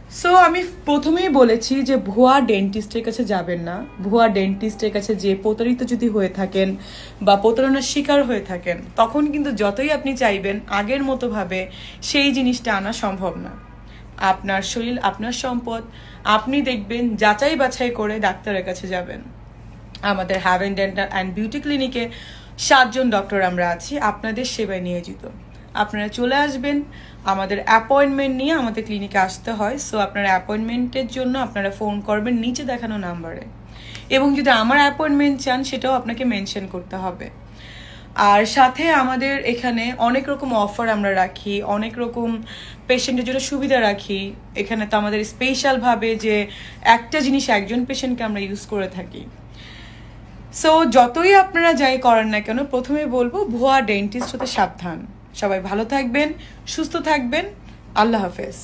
So আমি প্রথমেই বলেছি যে ভুয়া ডেন্টিস্টের কাছে যাবেন না। ভুয়া ডেন্টিস্টের কাছে যে প্রতারিত যদি হয়ে থাকেন বা প্রতারণার শিকার হয়ে থাকেন, তখন কিন্তু যতই আপনি চাইবেন আগের মতো ভাবে সেই জিনিসটা আনা সম্ভব না। আপনার শরীর আপনার সম্পদ, আপনি দেখবেন যাচাই বাছাই করে ডাক্তারের কাছে যাবেন। আমাদের হ্যাভেন ডেন্টাল অ্যান্ড বিউটি ক্লিনিকে 7 জন ডক্টর আমরা আছি আপনাদের সেবায় নিয়োজিত। আপনারা চলে আসবেন, আমাদের অ্যাপয়েন্টমেন্ট নিয়ে আমাদের ক্লিনিকে আসতে হয়। সো আপনার অ্যাপয়েন্টমেন্টের জন্য আপনারা ফোন করবেন নিচে দেখানো নাম্বারে, এবং যদি আমার অ্যাপয়েন্টমেন্ট চান সেটাও আপনাকে মেনশন করতে হবে। আর সাথে আমাদের এখানে অনেক রকম অফার আমরা রাখি, অনেক রকম পেশেন্টের জন্য সুবিধা রাখি। এখানে তো আমাদের স্পেশালভাবে যে একটা জিনিস একজন পেশেন্টকে আমরা ইউজ করে থাকি। সো যতই আপনারা যাই করেন না কেন, প্রথমে বলবো ভুয়া ডেন্টিস্ট হতে সাবধান। সবাই ভালো থাকবেন, সুস্থ থাকবেন। আল্লাহ হাফেজ।